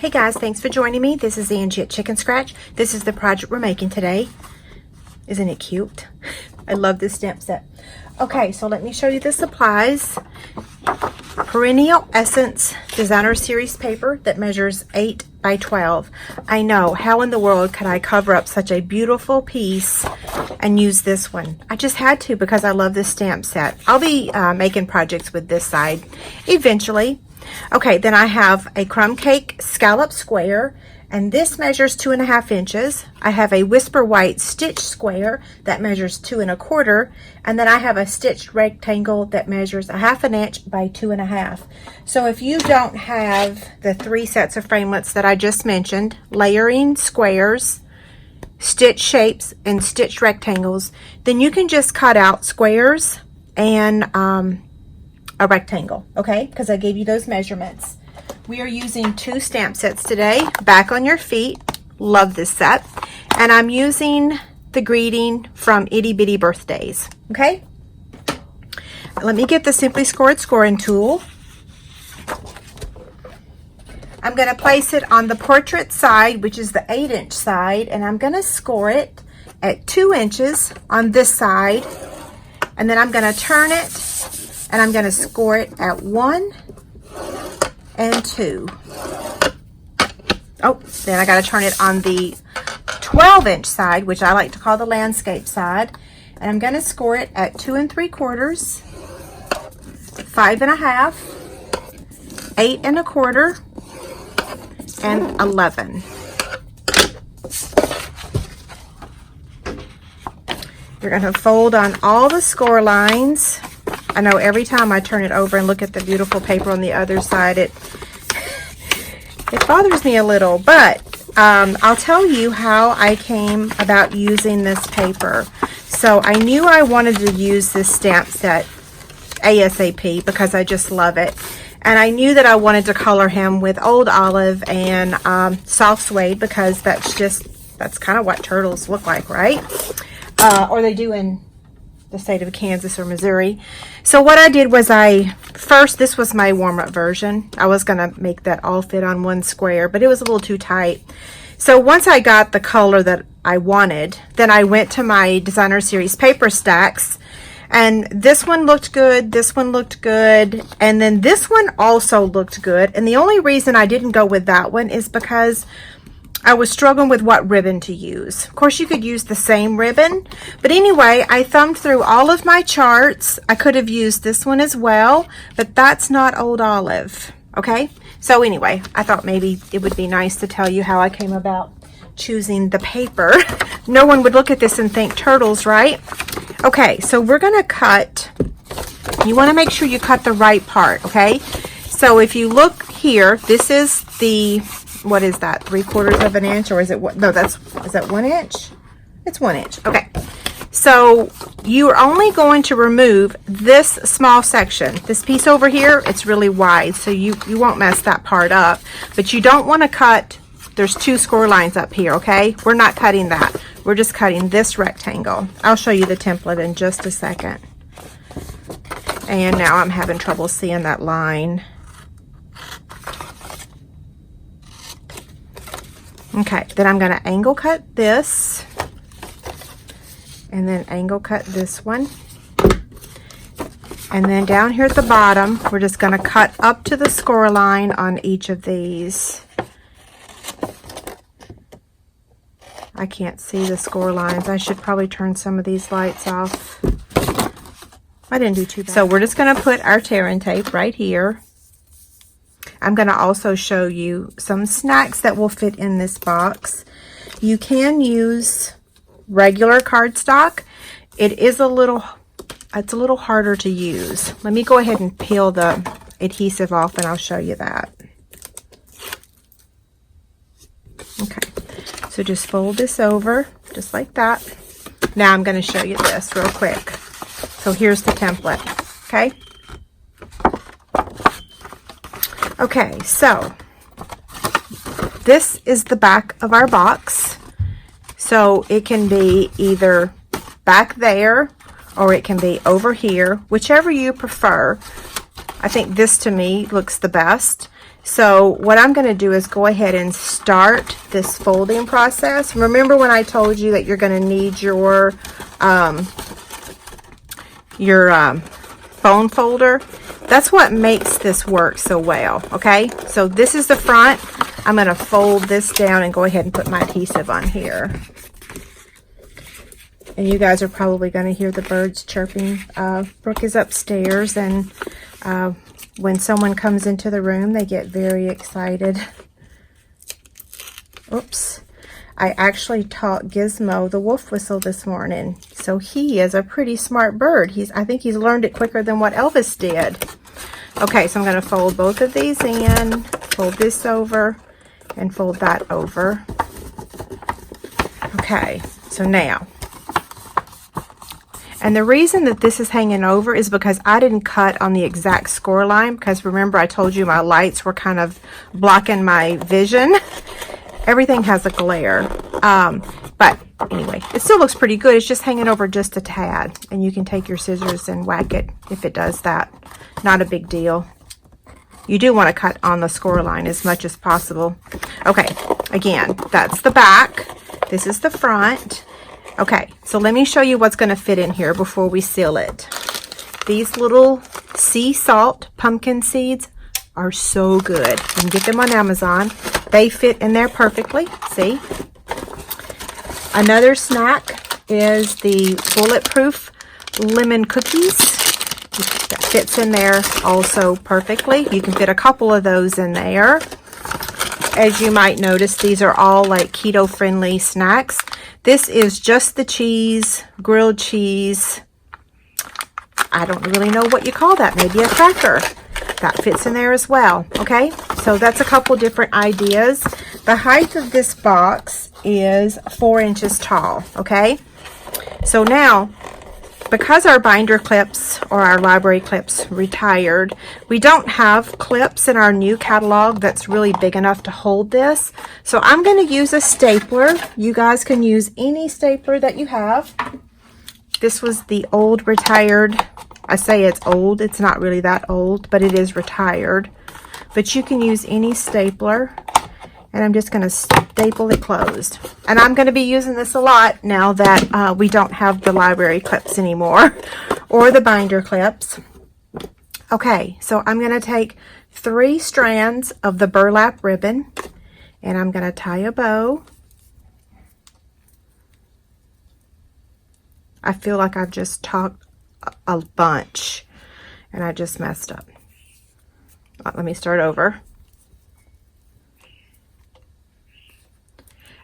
Hey guys, thanks for joining me. This is Angie at ChicnScratch. This is the project we're making today. Isn't it cute? I love this stamp set. Okay, so let me show you the supplies. Perennial Essence Designer Series paper that measures 8 by 12. I know, how in the world could I cover up such a beautiful piece and use this one? I just had to because I love this stamp set. I'll be making projects with this side eventually. Okay, then I have a crumb cake scallop square, and this measures 2.5 inches. I have a whisper white stitch square that measures 2 1/4, and then I have a stitched rectangle that measures 1/2 inch by 2.5. So if you don't have the 3 sets of framelits that I just mentioned, layering squares, stitch shapes, and stitched rectangles, then you can just cut out squares and a rectangle, okay? Because I gave you those measurements. We are using 2 stamp sets today. Back on Your Feet. Love this set. And I'm using the greeting from Itty Bitty Birthdays, okay? Let me get the Simply Scored scoring tool. I'm going to place it on the portrait side, which is the 8-inch side, and I'm going to score it at 2 inches on this side. And then I'm going to turn it, and I'm going to score it at 1 and 2. Oh, then I got to turn it on the 12-inch side, which I like to call the landscape side. And I'm going to score it at 2 3/4, 5 1/2, 8 1/4, and 11. You're going to fold on all the score lines. I know every time I turn it over and look at the beautiful paper on the other side, it bothers me a little, but I'll tell you how I came about using this paper. So I knew I wanted to use this stamp set ASAP because I just love it. And I knew that I wanted to color him with Old Olive and soft suede because that's kind of what turtles look like, right? Or they do in the state of Kansas or Missouri. So what I did was this was my warm-up version. I was gonna make that all fit on one square, but it was a little too tight. So once I got the color that I wanted, then I went to my Designer Series paper stacks, and this one looked good, this one looked good, and then this one also looked good. And the only reason I didn't go with that one is because I was struggling with what ribbon to use. Of course, you could use the same ribbon, but anyway, I thumbed through all of my charts. I could have used this one as well, but that's not Old Olive, okay? So anyway, I thought maybe it would be nice to tell you how I came about choosing the paper. No one would look at this and think turtles, right? Okay, so we're gonna cut. You wanna make sure you cut the right part, okay? So if you look here, this is the, what is that, 3/4 of an inch, or is it what? No, is that 1 inch? It's 1 inch. Okay. So you're only going to remove this small section. This piece over here, it's really wide, so you won't mess that part up. But you don't want to cut, there's 2 score lines up here, okay? We're not cutting that. We're just cutting this rectangle. I'll show you the template in just a second. And now I'm having trouble seeing that line. Okay, then I'm going to angle cut this, and then angle cut this one, and then down here at the bottom we're just going to cut up to the score line on each of these. I can't see the score lines. I should probably turn some of these lights off. I didn't do too bad. So we're just going to put our tearing tape right here. I'm going to also show you some snacks that will fit in this box. You can use regular cardstock. It's a little harder to use. Let me go ahead and peel the adhesive off and I'll show you that. Okay, so just fold this over just like that. Now I'm going to show you this real quick. So here's the template, okay? Okay, so this is the back of our box. So it can be either back there or it can be over here, whichever you prefer. I think this to me looks the best. So what I'm going to do is go ahead and start this folding process. Remember when I told you that you're going to need your phone folder? That's what makes this work so well, okay? So this is the front. I'm going to fold this down and go ahead and put my adhesive on here. And you guys are probably going to hear the birds chirping. Brooke is upstairs, and when someone comes into the room, they get very excited. Oops. I actually taught Gizmo the wolf whistle this morning. So he is a pretty smart bird. I think he's learned it quicker than what Elvis did. Okay, so I'm going to fold both of these in, fold this over, and fold that over. Okay, so now, and the reason that this is hanging over is because I didn't cut on the exact score line, because remember I told you my lights were kind of blocking my vision. Everything has a glare. But anyway, it still looks pretty good. It's just hanging over just a tad, and you can take your scissors and whack it if it does that. Not a big deal. You do want to cut on the score line as much as possible. Okay, again, that's the back. This is the front. Okay, so let me show you what's going to fit in here before we seal it. These little sea salt pumpkin seeds are so good. You can get them on Amazon. They fit in there perfectly. See? Another snack is the bulletproof lemon cookies. That fits in there also perfectly. You can fit a couple of those in there. As you might notice, these are all like keto friendly snacks. This is just the cheese, grilled cheese. I don't really know what you call that. Maybe a cracker. That fits in there as well. Okay, so that's a couple different ideas. The height of this box is 4 inches tall. Okay, so now, because our binder clips or our library clips retired, we don't have clips in our new catalog that's really big enough to hold this. So I'm going to use a stapler. You guys can use any stapler that you have. This was the old retired. I say it's old. It's not really that old, but it is retired. But you can use any stapler. And I'm just going to staple it closed. And I'm going to be using this a lot now that we don't have the library clips anymore, or the binder clips. Okay, so I'm going to take 3 strands of the burlap ribbon, and I'm going to tie a bow. I feel like I've just talked a bunch, and I just messed up. Let me start over.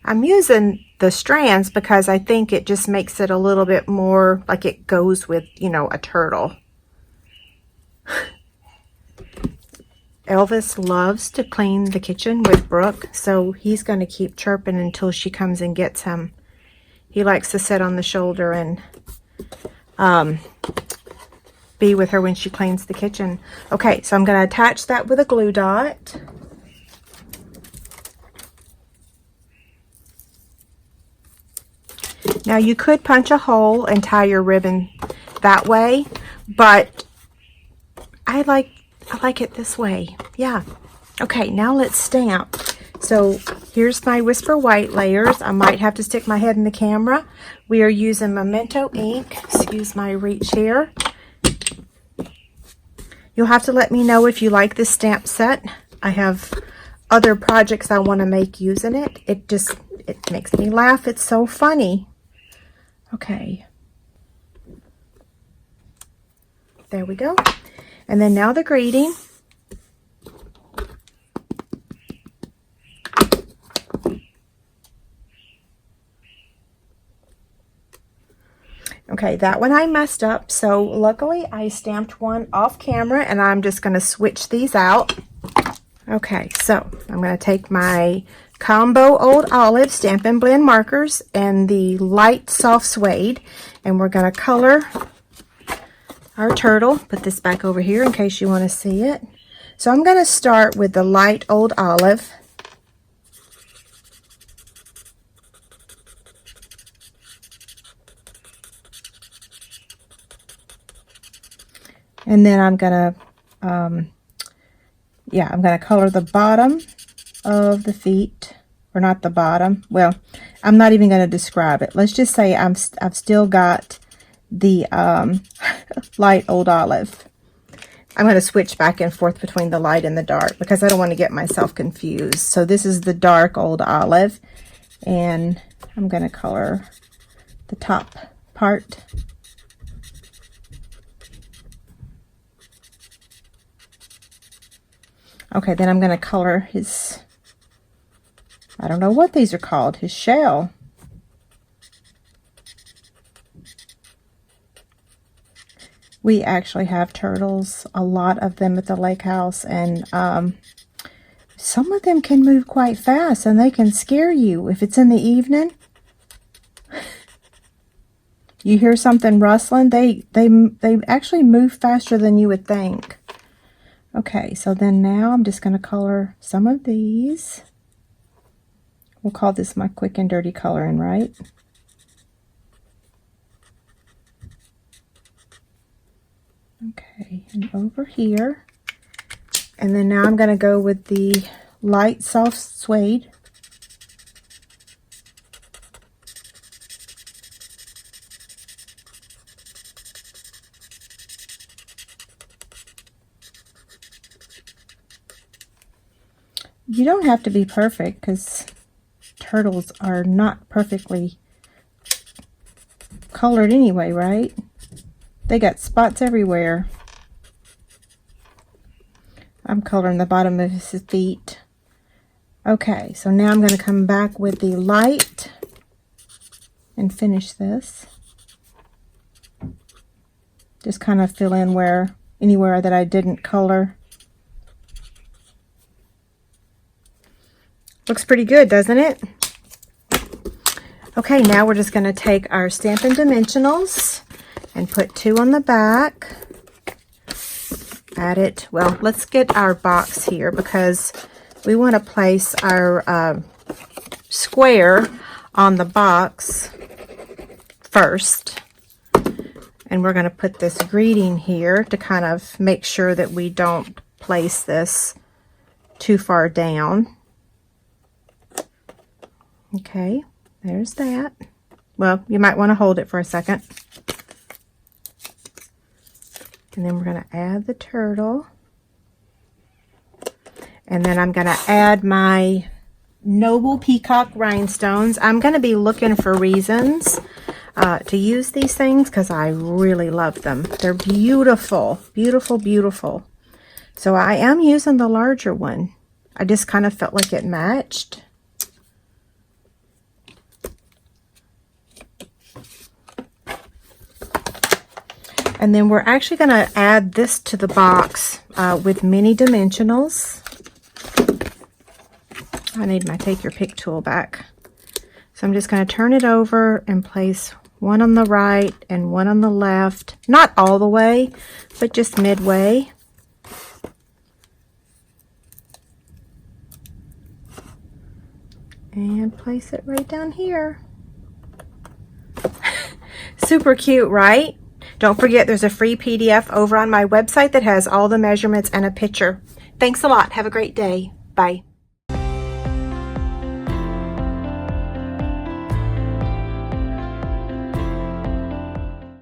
I'm using the strands because I think it just makes it a little bit more like it goes with, you know, a turtle. Elvis loves to clean the kitchen with Brooke, so he's going to keep chirping until she comes and gets him. He likes to sit on the shoulder and be with her when she cleans the kitchen. Okay, so I'm going to attach that with a glue dot. Now you could punch a hole and tie your ribbon that way, but I like it this way. Yeah. Okay, now let's stamp. So here's my Whisper White layers. I might have to stick my head in the camera. We are using Memento ink. Excuse my reach here. You'll have to let me know if you like this stamp set. I have other projects I want to make using it. It makes me laugh. It's so funny. Okay, there we go. And then now the greeting. Okay, that one I messed up, so luckily I stamped one off camera, and I'm just going to switch these out. Okay, so I'm going to take my Combo Old Olive Stampin' Blend markers and the light soft suede, and we're going to color our turtle. Put this back over here in case you want to see it. So I'm going to start with the light Old Olive. And then I'm going to yeah, I'm going to color the bottom of the feet, or not the bottom. Well, I'm not even going to describe it. Let's just say I've still got the light old olive. I'm going to switch back and forth between the light and the dark because I don't want to get myself confused. So this is the dark old olive, and I'm going to color the top part. Okay, then I'm going to color his, I don't know what these are called, his shell. We actually have turtles, a lot of them at the lake house, and some of them can move quite fast and they can scare you if it's in the evening. You hear something rustling, they actually move faster than you would think. Okay, so then now I'm just going to color some of these. We'll call this my quick and dirty coloring, right? Okay, and over here. And then now I'm going to go with the light soft suede. You don't have to be perfect because turtles are not perfectly colored anyway, right? They got spots everywhere. I'm coloring the bottom of his feet. Okay, so now I'm going to come back with the light and finish this. Just kind of fill in anywhere that I didn't color. Looks pretty good, doesn't it? Okay, now we're just going to take our Stampin' Dimensionals and put 2 on the back. Add it. Well, let's get our box here because we want to place our square on the box first. And we're going to put this greeting here to kind of make sure that we don't place this too far down. Okay, there's that. Well, you might want to hold it for a second. And then we're going to add the turtle. And then I'm going to add my Noble Peacock rhinestones. I'm going to be looking for reasons to use these things because I really love them. They're beautiful, beautiful, beautiful. So I am using the larger one. I just kind of felt like it matched. And then we're actually going to add this to the box with mini dimensionals. I need my take your pick tool back. So I'm just going to turn it over and place one on the right and one on the left. Not all the way, but just midway. And place it right down here. Super cute, right? Don't forget, there's a free PDF over on my website that has all the measurements and a picture. Thanks a lot. Have a great day. Bye.